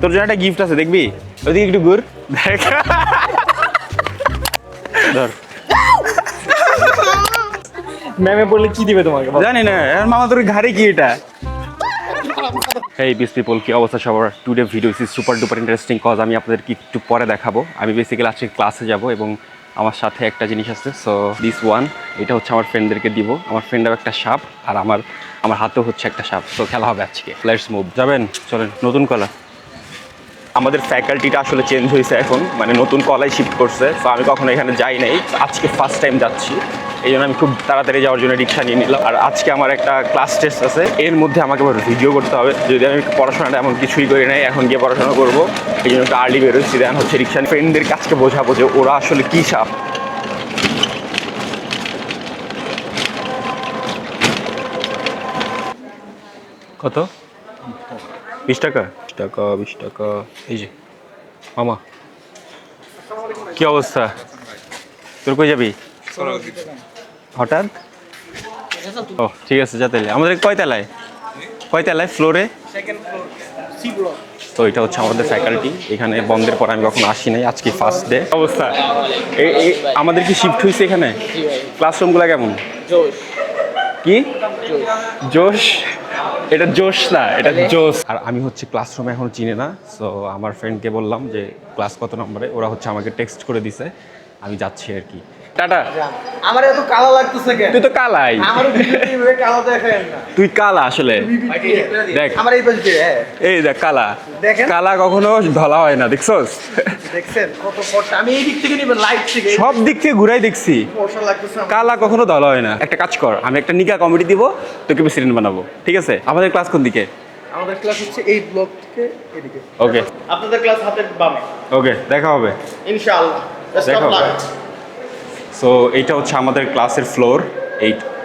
তোর জন্য একটা গিফট আছে, দেখবি? ওদিকে একটু ঘুর, দেখ। ধর। ম্যামে বললে কি দিবে তোমাকে? জানি না, মামা তোর ঘাড়ে কি এটা? হেই পিস পিপল, কি অবস্থা সবার? Today video is super duper interesting cause আমি আপনাদেরকে একটু পরে দেখাবো। আমি বেসিক্যালি আজকে ক্লাসে যাব এবং আমার সাথে একটা জিনিস আছে। সো দিস ওয়ান, এটা হচ্ছে আমার ফ্রেন্ডদেরকে দিব। আমার ফ্রেন্ডও একটা সাপ আর আমার হাতেও হচ্ছে একটা সাপ। সো খেলা হবে আজকে। Let's move. যাবেন? চলেন। নতুন কলা। আমাদের ফ্যাকাল্টিটা আসলে চেঞ্জ হয়েছে এখন, মানে নতুন কলায় শিফট করছে। তো আমি কখনো এখানে যাই নাই, আজকে ফার্স্ট টাইম যাচ্ছি। এই জন্য আমি খুব তাড়াতাড়ি যাওয়ার জন্য রিক্সা নিয়ে নিলাম। আর আজকে আমার একটা ক্লাস টেস্ট আছে, এর মধ্যে আমাকে আবার ভিডিও করতে হবে। যদি আমি পড়াশোনাটা এমন কিছুই করি নাই, এখন গিয়ে পড়াশোনা করবো, এই জন্য একটু আর্লি বেরোচ্ছি। দেন হচ্ছে রিক্সা ফ্রেন্ডদের কাছকে বোঝাবো যে ওরা আসলে কী সাপ। কত? 20 টাকা? 20 টাকা। এই যে মামা, কি অবস্থা? তোর কই যাবি হঠাৎ? ও ঠিক আছে, যা তাহলে। আমাদের কয় তলায় ফ্লোরে? তো এটা হচ্ছে আমাদের ফ্যাকাল্টি। এখানে বন্ধের পর আমি কখনো আসি নাই, আজকে ফার্স্ট ডে। অবস্থা আমাদের কি শিফট হয়েছে এখানে? ক্লাসরুমগুলো কেমন? কি জোশ? এটা জোশ না, এটা জোশ। আর আমি হচ্ছে ক্লাসরুমে এখনো চিনি না। সো আমার ফ্রেন্ডকে বললাম যে ক্লাস কত নম্বরে, ওরা হচ্ছে আমাকে টেক্সট করে দিছে। আমি যাচ্ছি আর কি। টাটা। আমার এত কালো লাগতেছে কেন? তুই তো কালাই। আমার ভিডিওতে কালো দেখেন না। তুই কালা আসলে। দেখ আমার এই পাশে এই দেখ কালা। দেখেন। কালা কখনো ধলা হয় না, দেখছস? দেখছেন কত ফর্সা? আমি এই দিক থেকে নিব, লাইট থেকে। সব দিক থেকে ঘুরাই দেখছি, ফর্সা লাগতেছে আমার। কালা কখনো ধলা হয় না। একটা কাজ কর, আমি একটা নিকা কমিটি দিব, তোকে প্রেসিডেন্ট বানাবো, ঠিক আছে? আমাদের ক্লাস কোন দিকে? আমাদের ক্লাস হচ্ছে এই ব্লক থেকে এদিকে। ওকে আপনাদের ক্লাস হাতের বামে। ওকে, দেখা হবে ইনশাআল্লাহ। দেখা হবে। সো এইটা হচ্ছে আমাদের ক্লাসের ফ্লোর।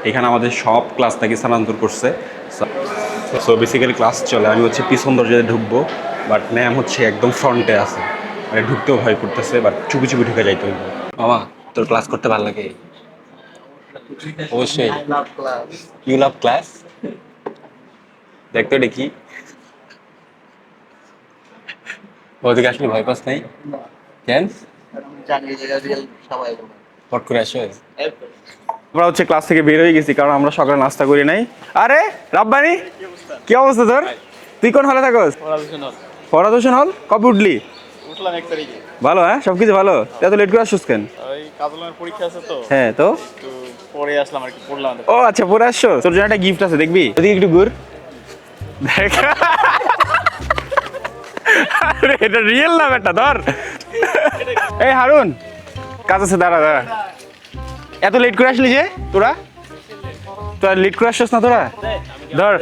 এখানে আমাদের সব ক্লাস নাকি স্থানান্তর করছে। সো বেসিক্যালি ক্লাস চলে, আমি হচ্ছে পিছন দরজায় ঢুকবো, বাট ম্যাম হচ্ছে একদম ফ্রন্টে আছে, মানে ঢুকতেও ভয় করতেছে, বাট চুপি চুপি ঢুকে যাইতে হইব। মামা তোর ক্লাস করতে ভালো লাগে? অবশ্যই। You love class? দেখতো এটা কি? ওদিকে আসলে ভয় পাস নাই কেন? পট করে আসো। আমরা হচ্ছে ক্লাস থেকে বের হয়ে গেছি, কারণ আমরা সকালে নাস্তা করি নাই। আরে রাব্বানি, কি অবস্থা তোর? তুই কোন হলে থাকস? ফরহাদ হোসেন হল। কবে উঠলি? উঠলাম 1 তারিখে। ভালো, হ্যাঁ সবকিছু ভালো। এত লেট করে আসছিস কেন? ওই কাজলের পরীক্ষা আছে তো, হ্যাঁ তো একটু পরে আসলাম আর কি, পড়লাম। ও আচ্ছা, পরে আসছো। তোর জন্য একটা গিফট আছে, দেখবি? ওদিকে একটু ঘুর, দেখ। আরে এটা রিয়েল না বেটা, ধর। এই হারুন, কাজ আছে, দাঁড়া। এত লেট করে আসলি যে তোরা লেট করে আসছিস না তোরা? ধর।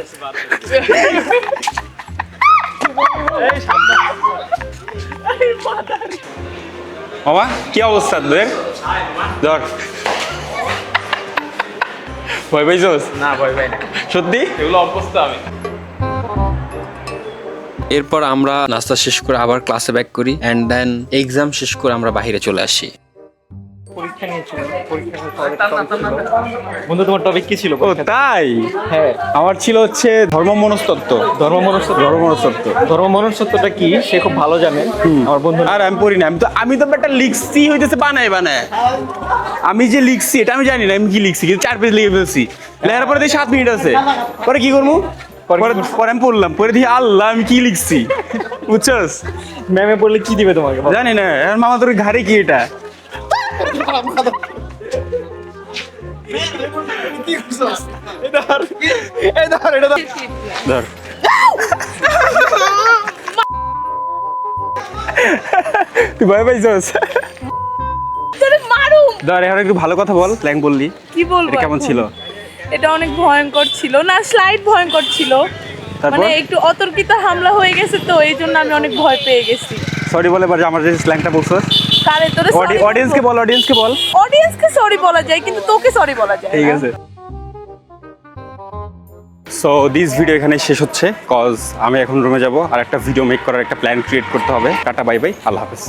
মামা কি অবস্থা তোদের? ধর। ভয় পাইছস? না ভয় পাই না। সত্যি? এগুলো অবস্থা। আমি এরপর আমরা নাস্তা শেষ করে আবার ক্লাসে ব্যাক করি এন্ড দেন এক্সাম শেষ করে আমরা বাইরে চলে আসি। পরীক্ষা নিয়েছিল, বন্ধু তোমার টপিক কি ছিল? ও তাই? হ্যাঁ, আমার ছিল হচ্ছে ধর্ম মনস্তত্ত্ব। ধর্ম মনস্তত্ত্বটা কি সে খুব ভালো জানে আমার বন্ধু। আর আমি পড়ি না, আমি তো একটা লিখছি হইতেছে বানায়। আমি যে লিখছি এটা আমি জানি না আমি কি লিখছি, কিন্তু 4 পেজ লিখে ফেলছি। লেখার পরে 7 মিনিট আছে, পরে কি করবো? পরে আমি পড়লাম, পরে দেখি আল্লাহ আমি কি লিখছি, বুঝছস? ম্যামে বললে কি দিবে তোমাকে? জানি না, মামা তোর ঘাড়ে কি এটা? ধর। তুই ভয় পাইছস? ধর, এখন একটু ভালো কথা বল। প্ল্যান বললি, কি বলবো? এটা কেমন ছিল? এটা অনেক ভয়ঙ্কর ছিল না, স্লাইড ভয়ঙ্কর ছিল। তারপর? মানে একটু অতর্কিত হামলা হয়ে গেছে তো এই জন্য আমি অনেক ভয় পেয়ে গেছি। সরি বলে এবার আমার যে স্ল্যাংটা বলছস। কারে তোরে অডিয়েন্সকে বল। অডিয়েন্সকে সরি বলা যায়, কিন্তু তোকে সরি বলা যায় ঠিক না। আছে। সো দিস ভিডিও এখানে শেষ হচ্ছে, কজ আমি এখন রুমে যাব আর একটা ভিডিও মেক করার একটা প্ল্যান ক্রিয়েট করতে হবে। টাটা, বাই বাই, আল্লাহ হাফেজ।